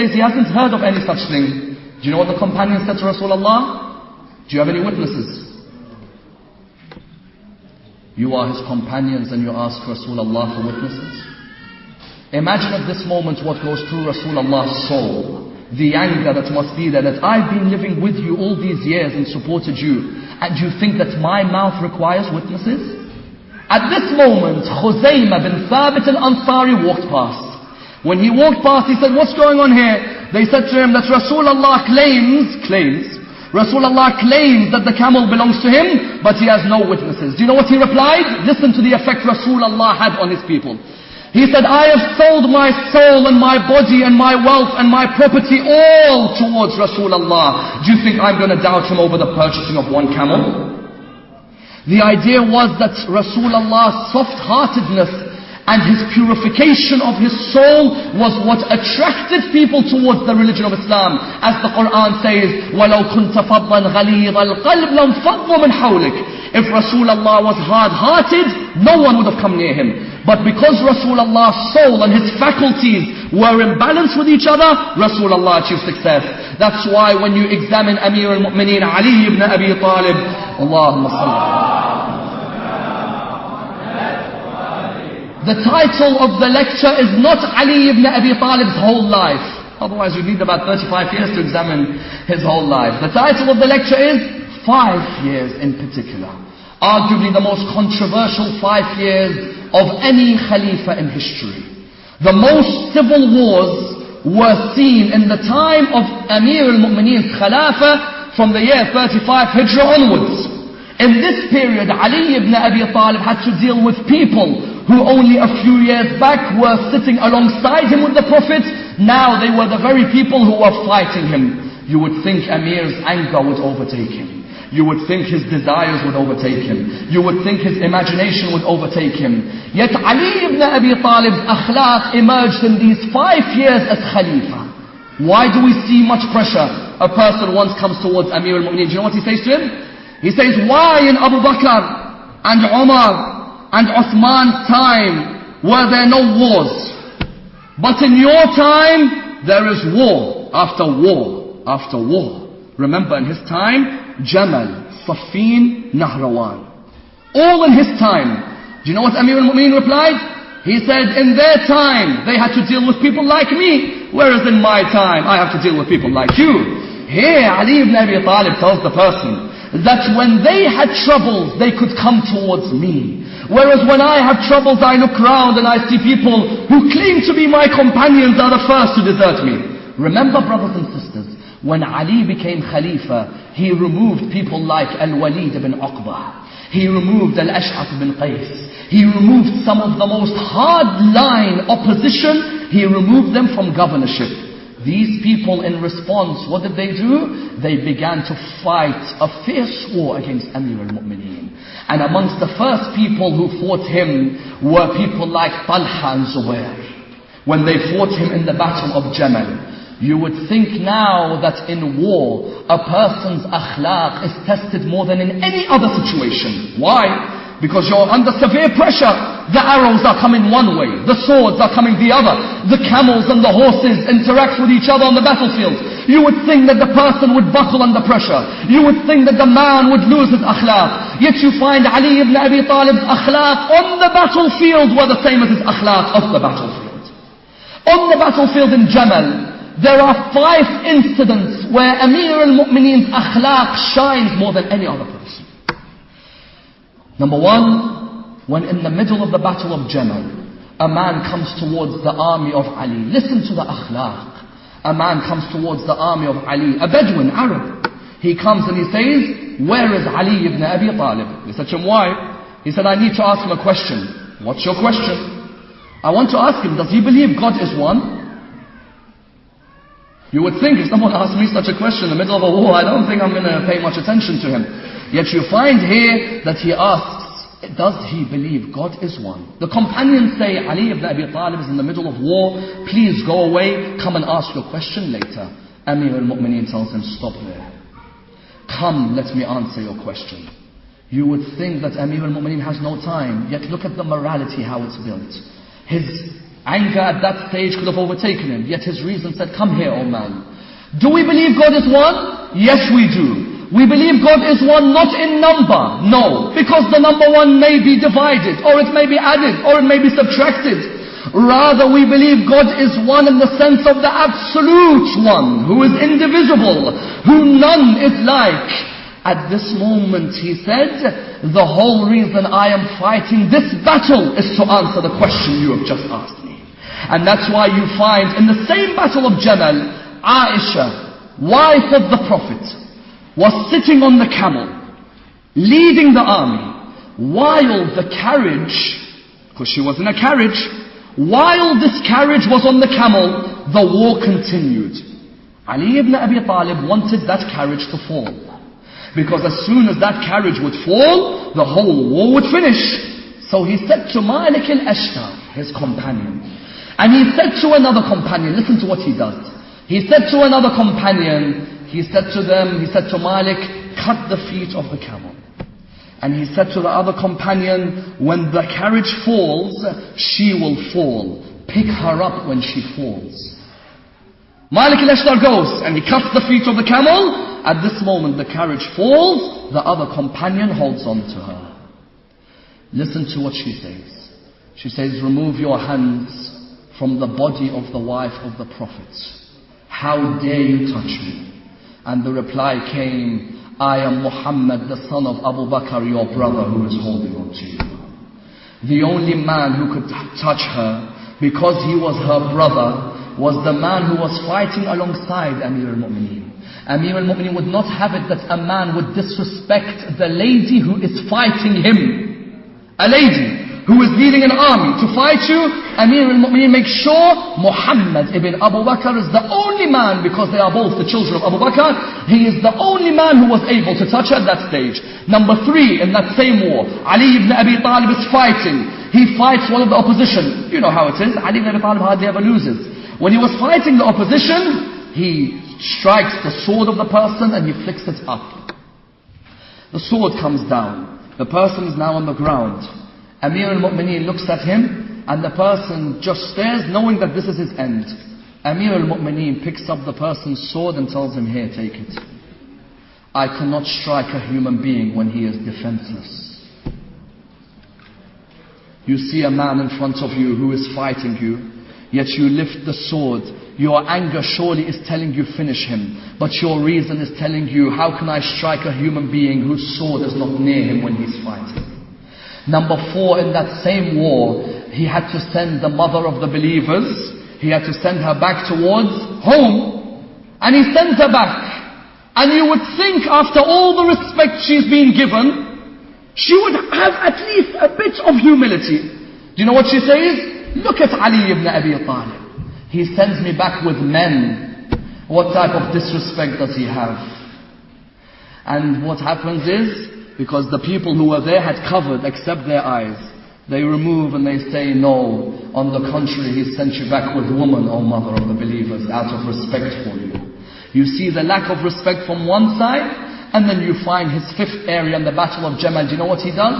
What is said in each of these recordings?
says he hasn't heard of any such thing. Do you know what the companion said to Rasulullah? Do you have any witnesses? You are his companions and you ask Rasulullah for witnesses? Imagine at this moment what goes through Rasulullah's soul. The anger that must be there, that I've been living with you all these years and supported you, and you think that my mouth requires witnesses? At this moment, Khuzaymah bin Thabit al-Ansari walked past. When he walked past, he said, what's going on here? They said to him that Rasulullah claims that the camel belongs to him, but he has no witnesses. Do you know what he replied? Listen to the effect Rasulullah had on his people. He said, I have sold my soul and my body and my wealth and my property all towards Rasulullah. Do you think I'm going to doubt him over the purchasing of one camel? The idea was that Rasulullah's soft-heartedness and his purification of his soul was what attracted people towards the religion of Islam. As the Quran says, وَلَوْ كُنْتَ فَضًّا غَلِيظَ الْقَلْبِ لَانْفَضُّوا مِنْ حَوْلِكَ. If Rasulullah was hard-hearted, no one would have come near him. But because Rasulullah's soul and his faculties were in balance with each other, Rasulullah achieved success. That's why when you examine Amir al-Mu'mineen Ali ibn Abi Talib, Allahumma salli. The title of the lecture is not Ali ibn Abi Talib's whole life. Otherwise you'd need about 35 years to examine his whole life. The title of the lecture is 5 years in particular. Arguably the most controversial 5 years of any Khalifa in history. The most civil wars were seen in the time of Amir al-Mu'mineen's Khilafah from the year 35 Hijrah onwards. In this period, Ali ibn Abi Talib had to deal with people who only a few years back were sitting alongside him with the Prophet. Now they were the very people who were fighting him. You would think Amir's anger would overtake him. You would think his desires would overtake him. You would think his imagination would overtake him. Yet Ali ibn Abi Talib's akhlaq emerged in these 5 years as Khalifa. Why do we see much pressure? A person once comes towards Amir al-Mu'mineen. Do you know what he says to him? He says, why in Abu Bakr and Umar and Uthman's time were there no wars? But in your time, there is war after war after war. Remember, in his time, Jamal, Saffin, Nahrawan. All in his time. Do you know what Amir al-Mu'mineen replied? He said, in their time, they had to deal with people like me. Whereas in my time, I have to deal with people like you. Here, Ali ibn Abi Talib tells the person that when they had troubles, they could come towards me. Whereas when I have troubles, I look around and I see people who claim to be my companions are the first to desert me. Remember, brothers and sisters, when Ali became Khalifa, he removed people like Al-Walid ibn Uqbah. He removed Al-Ash'ath ibn Qais. He removed some of the most hard-line opposition. He removed them from governorship. These people in response, what did they do? They began to fight a fierce war against Amir al-Mu'mineen. And amongst the first people who fought him were people like Talha and Zubair. When they fought him in the battle of Jamal. You would think now that in war, a person's akhlaq is tested more than in any other situation. Why? Because you're under severe pressure. The arrows are coming one way, the swords are coming the other, the camels and the horses interact with each other on the battlefield. You would think that the person would buckle under pressure. You would think that the man would lose his akhlaq. Yet you find Ali ibn Abi Talib's akhlaq on the battlefield were the same as his akhlaq off the battlefield. On the battlefield in Jamal, there are 5 incidents where Amir al-Mu'mineen's akhlaq shines more than any other person. Number 1, when in the middle of the battle of Jamal, a man comes towards the army of Ali. Listen to the akhlaq. A man comes towards the army of Ali, a Bedouin, Arab. He comes and he says, where is Ali ibn Abi Talib? They said to him, why? He said, I need to ask him a question. What's your question? I want to ask him, does he believe God is one? You would think if someone asked me such a question in the middle of a war, I don't think I'm going to pay much attention to him. Yet you find here that he asks, does he believe God is one? The companions say, Ali ibn Abi Talib is in the middle of war, please go away, come and ask your question later. Amir al-Mu'mineen tells him, stop there. Come, let me answer your question. You would think that Amir al-Mu'mineen has no time, yet look at the morality, how it's built. His Anger at that stage could have overtaken him, yet his reason said, come here, O man. Do we believe God is one? Yes, we do. We believe God is one not in number. No, because the number one may be divided, or it may be added, or it may be subtracted. Rather, we believe God is one in the sense of the absolute one, who is indivisible, who none is like. At this moment, he said, the whole reason I am fighting this battle is to answer the question you have just asked me. And that's why you find in the same battle of Jamal, Aisha, wife of the Prophet, was sitting on the camel, leading the army, while the carriage, because she was in a carriage, while this carriage was on the camel, the war continued. Ali ibn Abi Talib wanted that carriage to fall, because as soon as that carriage would fall, the whole war would finish. So he said to Malik al-Ashtar, his companion, and he said to another companion, listen to what he does. He said to another companion, he said to Malik, cut the feet of the camel. And he said to the other companion, when the carriage falls, she will fall. Pick her up when she falls. Malik al-Ashtar goes and he cuts the feet of the camel. At this moment the carriage falls, the other companion holds on to her. Listen to what she says. She says, remove your hands from the body of the wife of the Prophet. How dare you touch me? And the reply came, I am Muhammad, the son of Abu Bakr, your brother, who is holding on to you. The only man who could touch her, because he was her brother, was the man who was fighting alongside Amir al-Mu'mineen. Amir al-Mu'mineen would not have it that a man would disrespect the lady who is fighting him. A lady who is leading an army to fight you, Amir al-Mu'mineen makes sure Muhammad ibn Abu Bakr is the only man, because they are both the children of Abu Bakr, he is the only man who was able to touch her at that stage. Number 3, in that same war, Ali ibn Abi Talib is fighting. He fights one of the opposition. You know how it is, Ali ibn Abi Talib hardly ever loses. When he was fighting the opposition, he strikes the sword of the person and he flicks it up. The sword comes down. The person is now on the ground. Amir al-Mu'mineen looks at him and the person just stares, knowing that this is his end. Amir al-Mu'mineen picks up the person's sword and tells him, here, take it. I cannot strike a human being when he is defenseless. You see a man in front of you who is fighting you, yet you lift the sword. Your anger surely is telling you finish him, but your reason is telling you, how can I strike a human being whose sword is not near him when he's fighting? Number 4, in that same war, he had to send the mother of the believers, he had to send her back towards home, and he sends her back. And you would think after all the respect she's been given, she would have at least a bit of humility. Do you know what she says? Look at Ali ibn Abi Talib. He sends me back with men. What type of disrespect does he have? And what happens is, because the people who were there had covered except their eyes, they remove and they say, no, on the contrary, he sent you back with woman, O mother of the believers, out of respect for you. You see the lack of respect from one side, and then you find his 5th area in the battle of Jamal. Do you know what he does?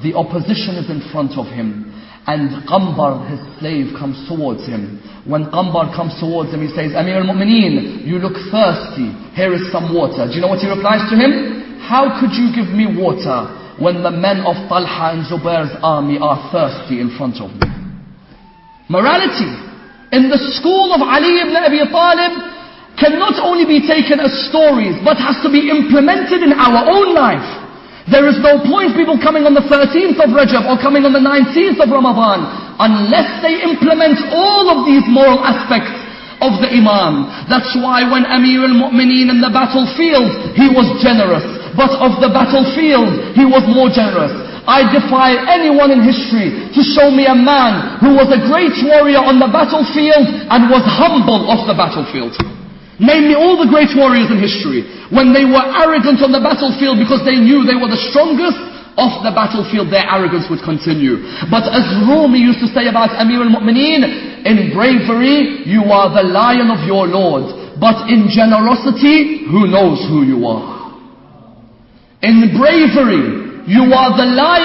The opposition is in front of him, and Qambar, his slave, comes towards him. When Qambar comes towards him, he says, Amir al-Mu'mineen, you look thirsty, here is some water. Do you know what he replies to him? How could you give me water when the men of Talha and Zubair's army are thirsty in front of me? Morality in the school of Ali ibn Abi Talib can not only be taken as stories, but has to be implemented in our own life. There is no point people coming on the 13th of Rajab or coming on the 19th of Ramadan unless they implement all of these moral aspects of the Imam. That's why when Amir al-Mu'mineen in the battlefield, he was generous. But of the battlefield, he was more generous. I defy anyone in history to show me a man who was a great warrior on the battlefield and was humble off the battlefield. Name me all the great warriors in history. When they were arrogant on the battlefield because they knew they were the strongest, off the battlefield their arrogance would continue. But as Rumi used to say about Amir al-Mu'mineen, in bravery you are the lion of your Lord, but in generosity who knows who you are. In bravery, you are the lion